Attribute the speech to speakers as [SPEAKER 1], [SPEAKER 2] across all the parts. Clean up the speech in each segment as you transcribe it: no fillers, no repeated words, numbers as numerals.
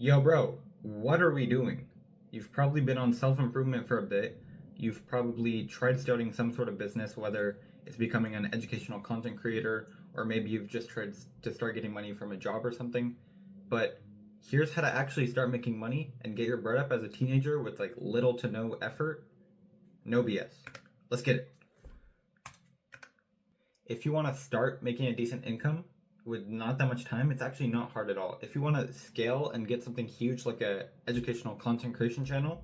[SPEAKER 1] Yo, bro, what are we doing? You've probably been on self improvement for a bit. You've probably tried starting some sort of business, whether it's becoming an educational content creator or maybe you've just tried to start getting money from a job or something. But here's how to actually start making money and get your bread up as a teenager with like little to no effort. No BS. Let's get it. If you want to start making a decent income with not that much time, it's actually not hard at all. If you want to scale and get something huge like a educational content creation channel,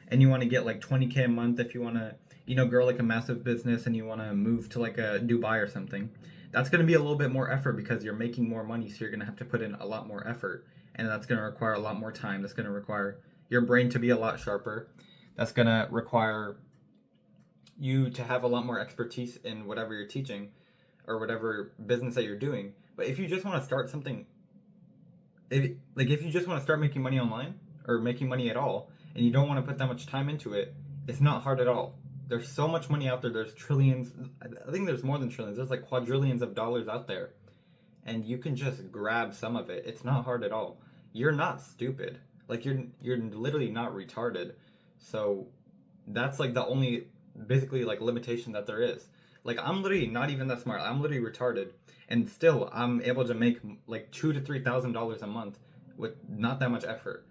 [SPEAKER 1] and you want to get like 20K a month, if you want to, grow like a massive business and you want to move to like a Dubai or something, that's going to be a little bit more effort because you're making more money, so you're going to have to put in a lot more effort, and that's going to require a lot more time. That's going to require your brain to be a lot sharper. That's going to require you to have a lot more expertise in whatever you're teaching or whatever business that you're doing. But if you just want to start something, if you just want to start making money online or making money at all, and you don't want to put that much time into it, it's not hard at all. There's so much money out there. There's trillions. I think there's more than trillions. There's like quadrillions of dollars out there, and you can just grab some of it. It's not hard at all. You're not stupid. Like you're literally not retarded. So that's like the only basically like limitation that there is. Like I'm literally not even that smart. I'm literally retarded, and still I'm able to make like $2,000 to $3,000 a month with not that much effort.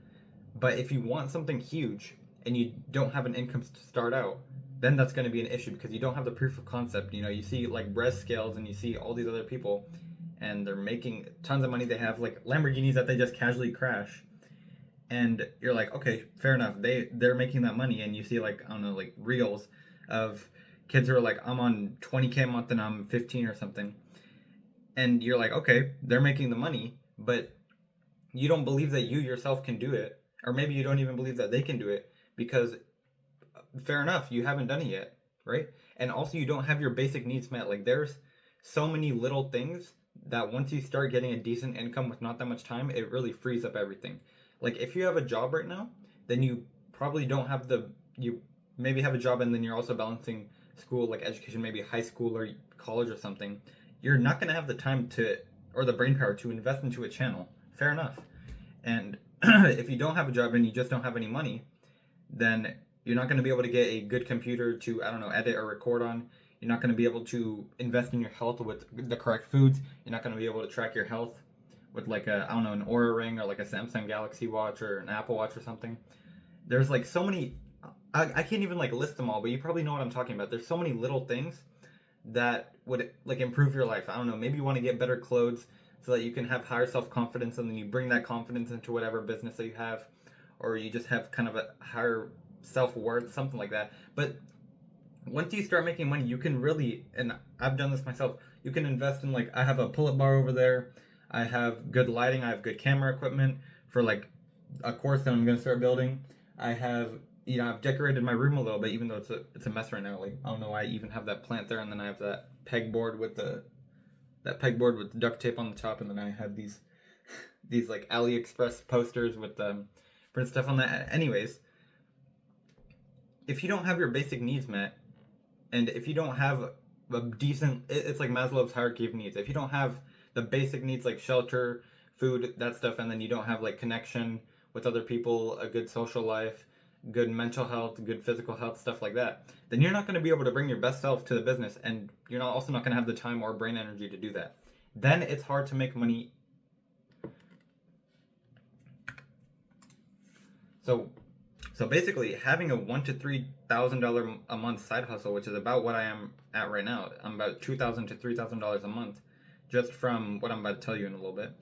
[SPEAKER 1] But if you want something huge and you don't have an income to start out, then that's going to be an issue because you don't have the proof of concept. You see like breast scales and you see all these other people and they're making tons of money. They have like Lamborghinis that they just casually crash. And you're like, okay, fair enough. They're making that money, and you see like I don't know, like reels of kids who are like, I'm on 20K a month and I'm 15 or something, and you're like, okay, they're making the money, but you don't believe that you yourself can do it, or maybe you don't even believe that they can do it because, fair enough, you haven't done it yet, right? And also, you don't have your basic needs met. Like, there's so many little things that once you start getting a decent income with not that much time, it really frees up everything. Like, if you have a job right now, then you probably don't have you maybe have a job and then you're also balancing school, like education, maybe high school or college or something. You're not going to have the time to, or the brain power to invest into a channel. Fair enough. And if you don't have a job and you just don't have any money, then you're not going to be able to get a good computer to, I don't know, edit or record on. You're not going to be able to invest in your health with the correct foods. You're not going to be able to track your health with like a, I don't know, an Aura ring or like a Samsung Galaxy Watch or an Apple Watch or something. There's like so many, I can't even like list them all, but you probably know what I'm talking about. There's so many little things that would like improve your life. I don't know, maybe you want to get better clothes so that you can have higher self-confidence, and then you bring that confidence into whatever business that you have, or you just have kind of a higher self-worth, something like that. But once you start making money, you can really, and I've done this myself, you can invest in like, I have a pull-up bar over there, I have good lighting, I have good camera equipment for like a course that I'm going to start building. I have, I've decorated my room a little bit, even though it's a mess right now. Like, I don't know why I even have that plant there, and then I have that pegboard with duct tape on the top, and then I have these like AliExpress posters with print stuff on that. Anyways, if you don't have your basic needs met, and if you don't have a decent, it's like Maslow's hierarchy of needs. If you don't have the basic needs like shelter, food, that stuff, and then you don't have like connection with other people, a good social life, good mental health, good physical health, stuff like that, then you're not going to be able to bring your best self to the business, and you're also not going to have the time or brain energy to do that. Then it's hard to make money. So basically, having a $1,000 to $3,000 a month side hustle, which is about what I am at right now, I'm about $2,000 to $3,000 a month, just from what I'm about to tell you in a little bit.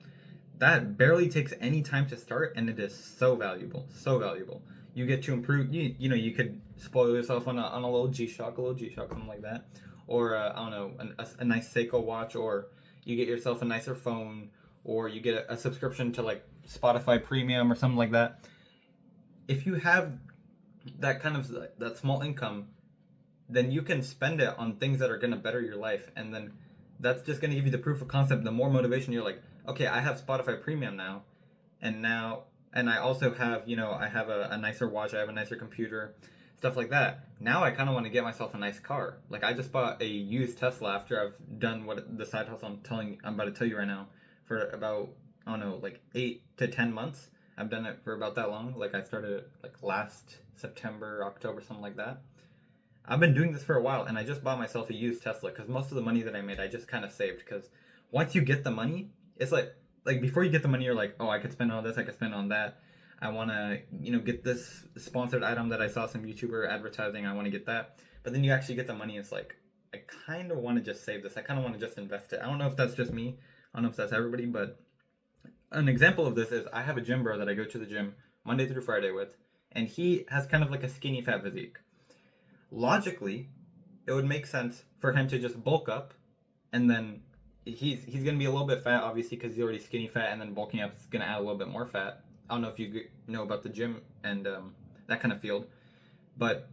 [SPEAKER 1] That barely takes any time to start, and it is so valuable, so valuable. You get to improve. You could spoil yourself on a little G-Shock, something like that, or I don't know, a nice Seiko watch, or you get yourself a nicer phone, or you get a subscription to like Spotify Premium or something like that. If you have that kind of that small income, then you can spend it on things that are going to better your life, and then that's just going to give you the proof of concept, the more motivation. You're like, okay, I have Spotify Premium now, and I also have, I have a nicer watch, I have a nicer computer, stuff like that. Now I kind of want to get myself a nice car. Like, I just bought a used Tesla after I've done what the side hustle I'm about to tell you right now for about, I don't know, like 8 to 10 months. I've done it for about that long. Like I started it like last September, October, something like that. I've been doing this for a while, and I just bought myself a used Tesla because most of the money that I made, I just kind of saved. Because once you get the money, it's like before you get the money, you're like, oh, I could spend on this, I could spend on that. I want to, get this sponsored item that I saw some YouTuber advertising. I want to get that. But then you actually get the money. It's like, I kind of want to just save this. I kind of want to just invest it. I don't know if that's just me. I don't know if that's everybody, but an example of this is I have a gym bro that I go to the gym Monday through Friday with, and he has kind of like a skinny fat physique. Logically, it would make sense for him to just bulk up, and then he's gonna be a little bit fat, obviously, because he's already skinny fat, and then bulking up is gonna add a little bit more fat. I don't know if you know about the gym and that kind of field, but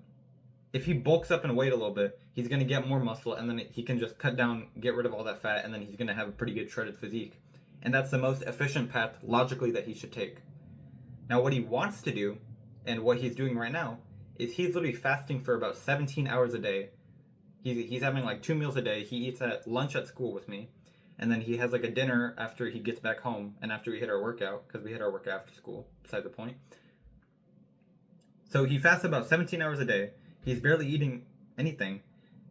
[SPEAKER 1] if he bulks up in weight a little bit, he's gonna get more muscle, and then he can just cut down, get rid of all that fat, and then he's gonna have a pretty good shredded physique. And that's the most efficient path logically that he should take. Now, what he wants to do, and what he's doing right now, is he's literally fasting for about 17 hours a day. He's having like 2 meals a day. He eats at lunch at school with me, and then he has like a dinner after he gets back home and after we hit our workout, because we hit our workout after school, beside the point. So he fasts about 17 hours a day. He's barely eating anything,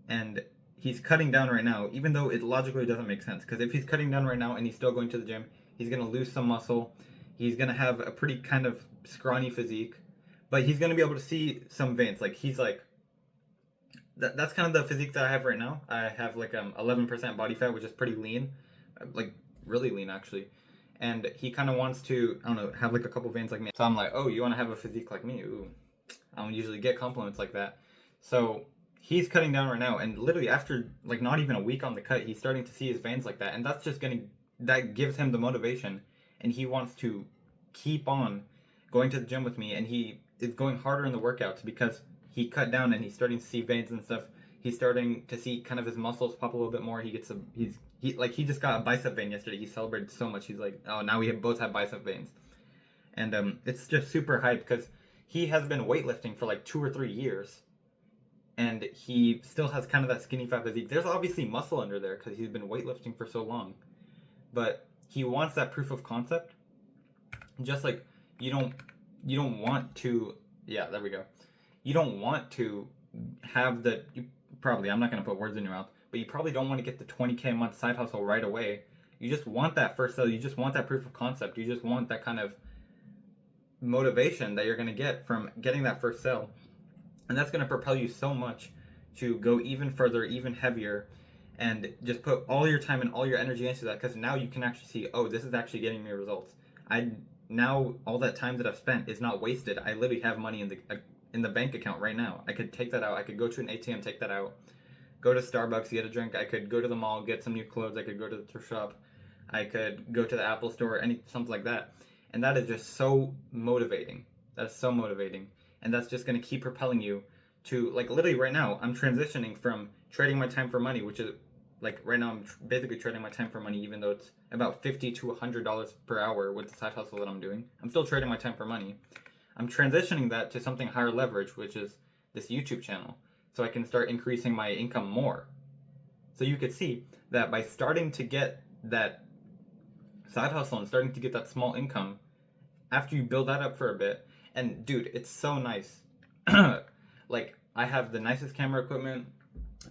[SPEAKER 1] and he's cutting down right now, even though it logically doesn't make sense. Because if he's cutting down right now and he's still going to the gym, he's going to lose some muscle. He's going to have a pretty kind of scrawny physique, but he's going to be able to see some veins. Like, he's like, that's kind of the physique that I have right now. I have like 11% body fat, which is pretty lean, like really lean actually. And he kind of wants to, I don't know, have like a couple veins like me. So I'm like, oh, you want to have a physique like me? Ooh, I don't usually get compliments like that. So he's cutting down right now, and literally after like not even a week on the cut, he's starting to see his veins like that, and that gives him the motivation, and he wants to keep on going to the gym with me, and he is going harder in the workouts because he cut down and he's starting to see veins and stuff. He's starting to see kind of his muscles pop a little bit more. He just got a bicep vein yesterday. He celebrated so much. He's like, oh, now we both have bicep veins, and it's just super hype because he has been weightlifting for like 2 or 3 years, and he still has kind of that skinny fat physique. There's obviously muscle under there because he's been weightlifting for so long, but he wants that proof of concept. Just like you don't want to, yeah, there we go. You don't want to have I'm not going to put words in your mouth, but you probably don't want to get the 20K a month side hustle right away. You just want that first sale. You just want that proof of concept. You just want that kind of motivation that you're going to get from getting that first sale. And that's going to propel you so much to go even further, even heavier, and just put all your time and all your energy into that, because now you can actually see, oh, this is actually getting me results. Now all that time that I've spent is not wasted. I literally have money in the bank account right now. I could take that out. I could go to an ATM, take that out, go to Starbucks, get a drink. I could go to the mall, get some new clothes. I could go to the thrift shop. I could go to the Apple store, something like that. And that is just so motivating. That is so motivating. And that's just going to keep propelling you to, like, literally right now, I'm transitioning from trading my time for money, which is, like, right now I'm basically trading my time for money, even though it's about $50 to $100 per hour with the side hustle that I'm doing. I'm still trading my time for money. I'm transitioning that to something higher leverage, which is this YouTube channel, so I can start increasing my income more. So you could see that by starting to get that side hustle and starting to get that small income, after you build that up for a bit, and dude, it's so nice. Like, I have the nicest camera equipment.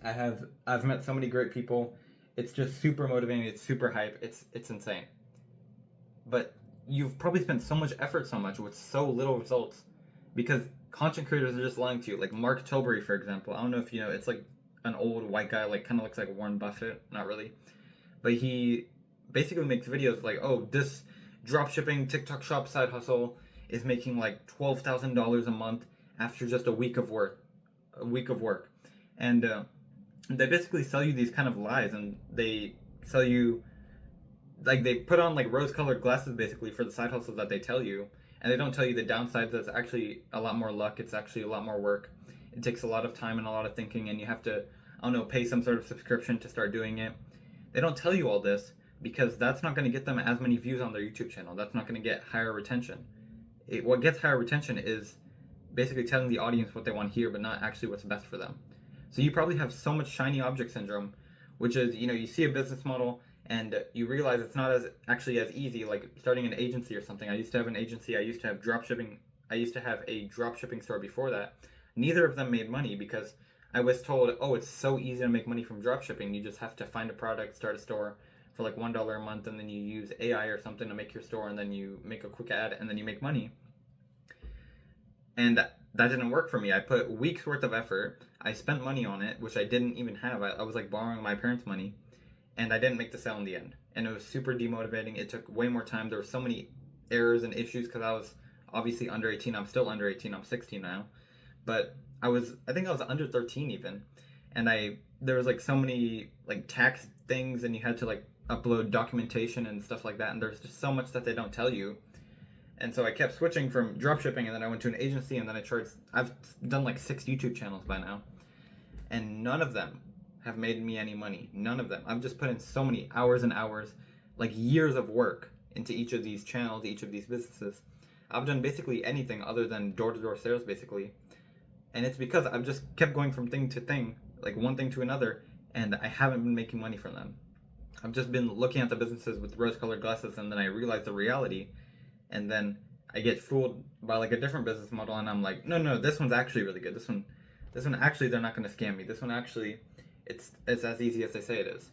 [SPEAKER 1] I've met so many great people. It's just super motivating. It's super hype. It's insane. But you've probably spent so much effort so much with so little results because content creators are just lying to you. Like Mark Tilbury, for example. I don't know if you know. It's like an old white guy, like kind of looks like Warren Buffett. Not really, but he basically makes videos like, oh, this dropshipping TikTok shop side hustle is making like $12,000 a month after just a week of work. And they basically sell you these kind of lies, and they sell you, like, they put on like rose-colored glasses basically for the side hustle that they tell you, and they don't tell you the downsides. That's actually a lot more luck. It's actually a lot more work. It takes a lot of time and a lot of thinking, and you have to, I don't know, pay some sort of subscription to start doing it. They don't tell you all this because that's not going to get them as many views on their YouTube channel. That's not going to get higher retention. What gets higher retention is basically telling the audience what they want to hear, but not actually what's best for them. So you probably have so much shiny object syndrome, which is, you know, you see a business model And you realize it's not as actually as easy like starting an agency or something. I used to have an agency. I used to have drop shipping. I used to have a drop shipping store before that. Neither of them made money because I was told, oh, it's so easy to make money from drop shipping. You just have to find a product, start a store for like $1 a month, and then you use AI or something to make your store, and then you make a quick ad, and then you make money. And that didn't work for me. I put weeks worth of effort. I spent money on it, which I didn't even have. I was like borrowing my parents' money, and I didn't make the sale in the end. And it was super demotivating. It took way more time. There were so many errors and issues because I was obviously under 18. I'm still under 18. I'm 16 now, but I think I was under 13 even, and there was like so many like tax things, and you had to like upload documentation and stuff like that, and there's just so much that they don't tell you. And so I kept switching from dropshipping, and then I went to an agency, and then I've done like 6 YouTube channels by now, and none of them have made me any money. None of them. I've just put in so many hours and hours, like years of work into each of these channels, each of these businesses. I've done basically anything other than door-to-door sales, basically. And it's because I've just kept going from thing to thing, like one thing to another, and I haven't been making money from them. I've just been looking at the businesses with rose-colored glasses, and then I realize the reality, and then I get fooled by like a different business model, and I'm like, no, this one's actually really good. This one actually, they're not going to scam me. This one actually, it's as easy as they say it is.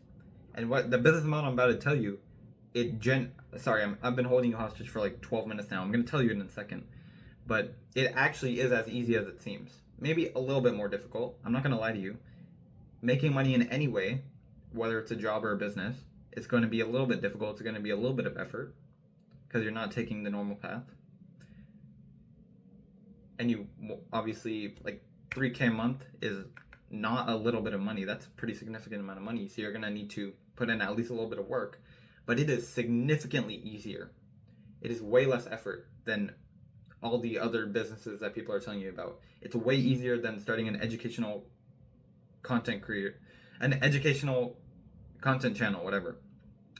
[SPEAKER 1] And what the business model I'm about to tell you, I've been holding you hostage for like 12 minutes now. I'm going to tell you in a second, but it actually is as easy as it seems. Maybe a little bit more difficult. I'm not going to lie to you. Making money in any way, whether it's a job or a business, it's going to be a little bit difficult. It's going to be a little bit of effort because you're not taking the normal path. And you obviously, like 3K a month is not a little bit of money. That's a pretty significant amount of money. So you're going to need to put in at least a little bit of work. But it is significantly easier. It is way less effort than all the other businesses that people are telling you about. It's way easier than starting an educational content channel, whatever.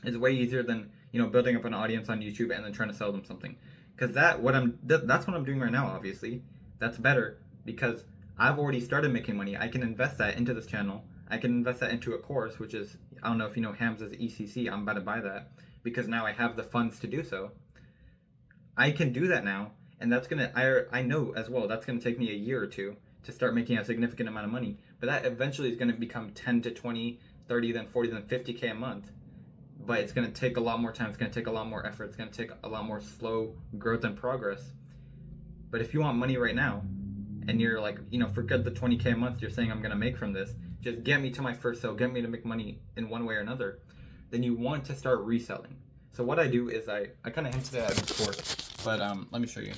[SPEAKER 1] It's way easier than, building up an audience on YouTube and then trying to sell them something. Because that's what I'm doing right now, obviously. That's better because I've already started making money. I can invest that into this channel. I can invest that into a course, which is, I don't know if you know Hamza's ECC. I'm about to buy that because now I have the funds to do so. I can do that now, and that's I know as well, that's gonna take me a year or two to start making a significant amount of money. But that eventually is gonna become 10 to 20, 30, then 40, then 50K a month. But it's gonna take a lot more time. It's gonna take a lot more effort. It's gonna take a lot more slow growth and progress. But if you want money right now, and you're like, forget the 20K a month you're saying I'm gonna make from this, just get me to my first sale, get me to make money in one way or another, then you want to start reselling. So what I do is I kind of hinted at it before, but let me show you.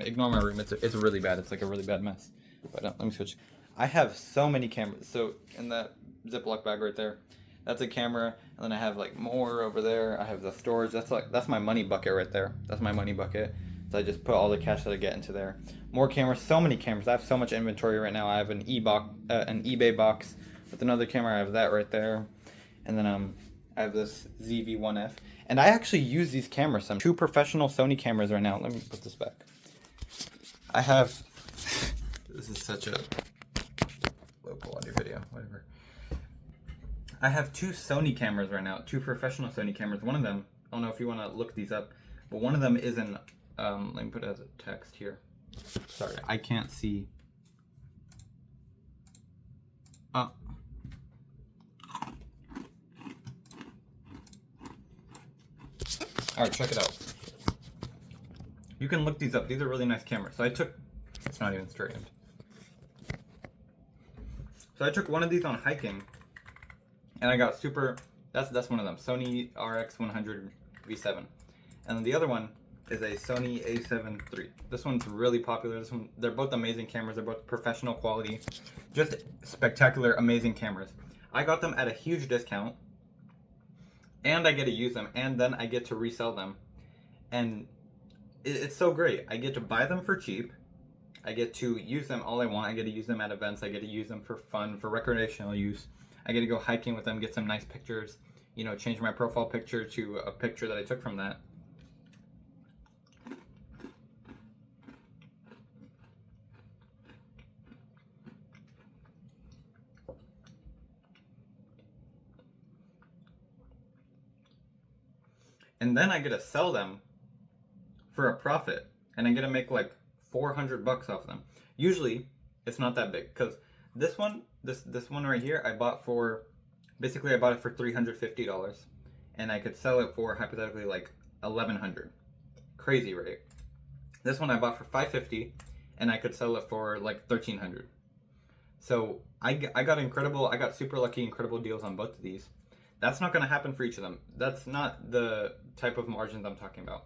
[SPEAKER 1] Ignore my room. It's really bad. It's like a really bad mess. But let me switch. I have so many cameras. So in that Ziploc bag right there, that's a camera, and then I have like more over there. I have the storage. That's my money bucket right there. That's my money bucket. So I just put all the cash that I get into there. More cameras. So many cameras. I have so much inventory right now. I have an eBay box with another camera. I have that right there, and then I have this ZV-1F. And I actually use these cameras. I'm 2 professional Sony cameras right now. Let me put this back. I have... This is such a low quality video, whatever. I have 2 Sony cameras right now. 2 professional Sony cameras. One of them, I don't know if you want to look these up, but one of them is an... let me put it as a text here. Sorry, I can't see... Alright, check it out. You can look these up. These are really nice cameras. So it's not even straightened. So I took one of these on hiking, and I got that's one of them, Sony RX100 V7. And then the other one is a Sony A7 III. This one's really popular. They're both amazing cameras. They're both professional quality. Just spectacular, amazing cameras. I got them at a huge discount, and I get to use them, and then I get to resell them. And it's so great. I get to buy them for cheap. I get to use them all I want. I get to use them at events. I get to use them for fun, for recreational use. I get to go hiking with them, get some nice pictures, change my profile picture to a picture that I took from that. and then I get to sell them for a profit, and I get to make like $400 off them. Usually, it's not that big because this one right here, I bought it for $350, and I could sell it for hypothetically like 1,100. Crazy, right? This one I bought for $550, and I could sell it for like 1,300. So I got super lucky, incredible deals on both of these. That's not going to happen for each of them. That's not the type of margins I'm talking about.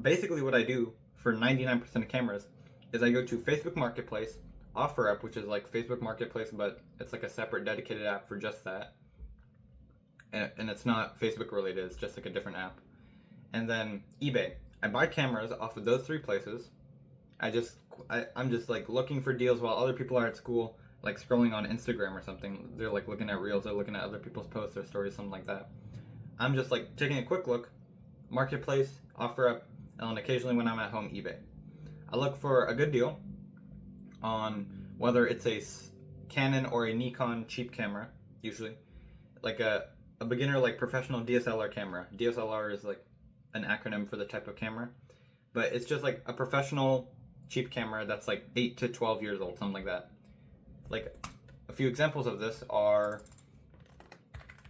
[SPEAKER 1] Basically, what I do for 99% of cameras is I go to Facebook Marketplace, OfferUp, which is like Facebook Marketplace, but it's like a separate dedicated app for just that. And it's not Facebook related, it's just like a different app. And then eBay. I buy cameras off of those three places. I'm just like looking for deals while other people are at school, like scrolling on Instagram or something. They're like looking at reels, they're looking at other people's posts or stories, something like that. I'm just like taking a quick look, Marketplace, OfferUp, and then occasionally when I'm at home, eBay. I look for a good deal on whether it's a Canon or a Nikon cheap camera, usually. Like a beginner, like professional DSLR camera. DSLR is like an acronym for the type of camera. But it's just like a professional cheap camera that's like 8 to 12 years old, something like that. Like a few examples of this are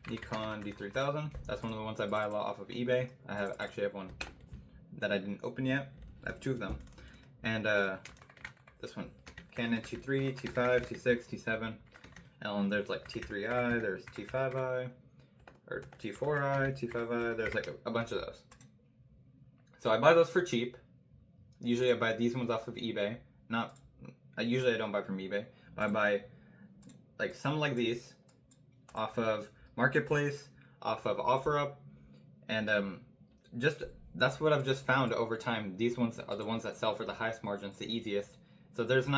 [SPEAKER 1] Nikon D3000. That's one of the ones I buy a lot off of eBay. I actually have one that I didn't open yet. I have two of them. And this one, Canon T3, T5, T6, T7. And there's like T3i, there's T5i, or T4i, T5i. There's like a bunch of those. So I buy those for cheap. Usually I buy these ones off of eBay. Usually I don't buy from eBay. But I buy like some like these off of Marketplace, off of OfferUp, and that's what I've just found over time. These ones are the ones that sell for the highest margins, the easiest. So it's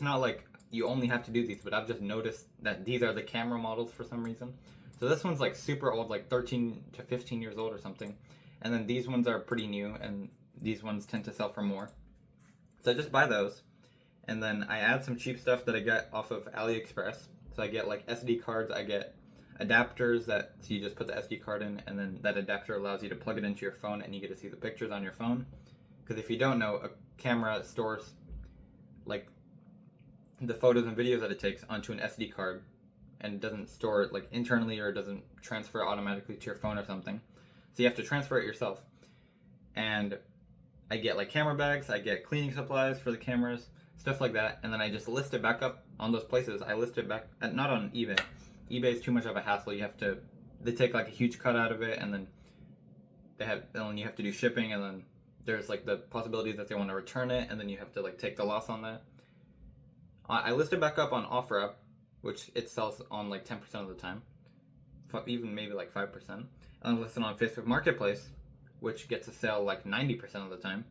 [SPEAKER 1] not like you only have to do these, but I've just noticed that these are the camera models for some reason. So this one's like super old, like 13 to 15 years old or something. And then these ones are pretty new, and these ones tend to sell for more. So I just buy those, and then I add some cheap stuff that I get off of AliExpress. So I get like SD cards, I get adapters so you just put the SD card in, and then that adapter allows you to plug it into your phone, and you get to see the pictures on your phone. Because if you don't know, a camera stores like the photos and videos that it takes onto an SD card, and doesn't store it like internally, or doesn't transfer automatically to your phone or something. So you have to transfer it yourself. And I get like camera bags, I get cleaning supplies for the cameras, stuff like that, and then I just list it back up on those places. I list it back, not on eBay. eBay is too much of a hassle. They take like a huge cut out of it, and then you have to do shipping, and then there's like the possibility that they want to return it, and then you have to like take the loss on that. I list it back up on OfferUp, which it sells on like 10% of the time, even maybe like 5%. And I list it on Facebook Marketplace, which gets a sale like 90% of the time.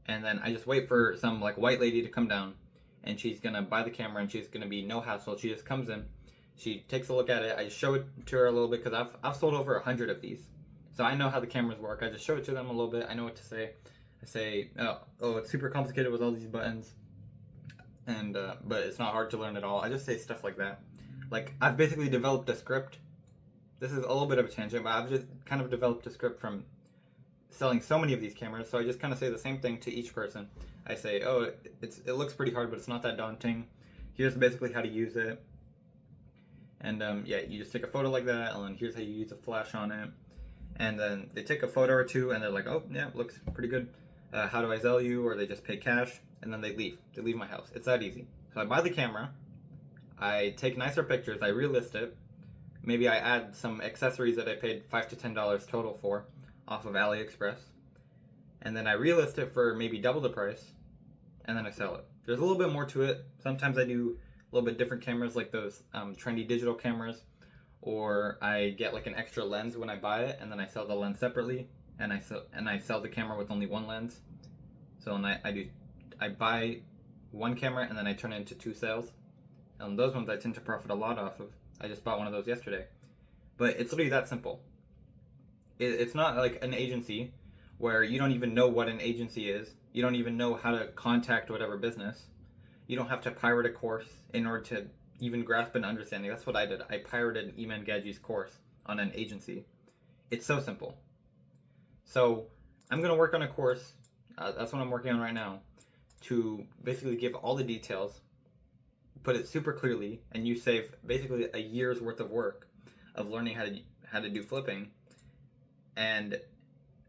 [SPEAKER 1] And then I just wait for some like white lady to come down, and she's gonna buy the camera, and she's gonna be no hassle. She just comes in, she takes a look at it. I show it to her a little bit because I've sold over 100 of these, so I know how the cameras work. I just show it to them a little bit. I know what to say. I say, oh, it's super complicated with all these buttons, and but it's not hard to learn at all. I just say stuff like that. Like I've basically developed a script. This is a little bit of a tangent, but I've just kind of developed a script from selling so many of these cameras. So I just kind of say the same thing to each person. I say, oh, it looks pretty hard, but it's not that daunting. Here's basically how to use it. And yeah, you just take a photo like that, and then here's how you use a flash on it. And then they take a photo or two, and they're like, oh, yeah, looks pretty good. How do I sell you? Or they just pay cash, and then they leave. They leave my house. It's that easy. So I buy the camera. I take nicer pictures. I relist it. Maybe I add some accessories that I paid $5 to $10 total for off of AliExpress. And then I relist it for maybe double the price, and then I sell it. There's a little bit more to it. Sometimes I do a little bit different cameras, like those trendy digital cameras, or I get like an extra lens when I buy it, and then I sell the lens separately, and I sell the camera with only one lens. So I buy one camera, and then I turn it into two sales. And those ones I tend to profit a lot off of. I just bought one of those yesterday. But it's literally that simple. It's not like an agency where you don't even know what an agency is. You don't even know how to contact whatever business. You don't have to pirate a course in order to even grasp an understanding. That's what I did. I pirated Eman Gadgie's course on an agency. It's so simple. So I'm going to work on a course. That's what I'm working on right now, to basically give all the details, put it super clearly, and you save basically a year's worth of work of learning how to do flipping, and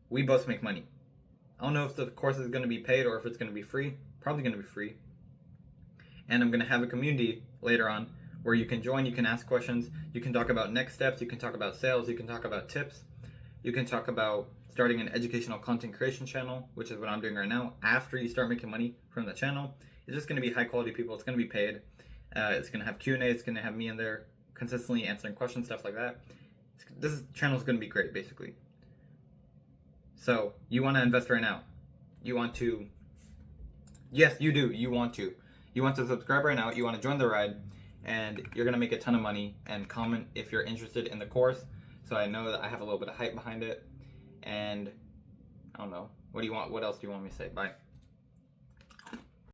[SPEAKER 1] we both make money. I don't know if the course is going to be paid or if it's going to be free. Probably going to be free. And I'm going to have a community later on where you can join, you can ask questions, you can talk about next steps, you can talk about sales, you can talk about tips, you can talk about starting an educational content creation channel, which is what I'm doing right now. After you start making money from the channel, it's just going to be high quality people. It's going to be paid. It's going to have Q&A. It's going to have me in there consistently answering questions, stuff like that. This channel is going to be great, basically. So you want to invest right now. You want to, yes, you do. You want to subscribe right now. You want to join the ride, and you're going to make a ton of money. And comment if you're interested in the course, so I know that I have a little bit of hype behind it. And I don't know. What else do you want me to say? Bye.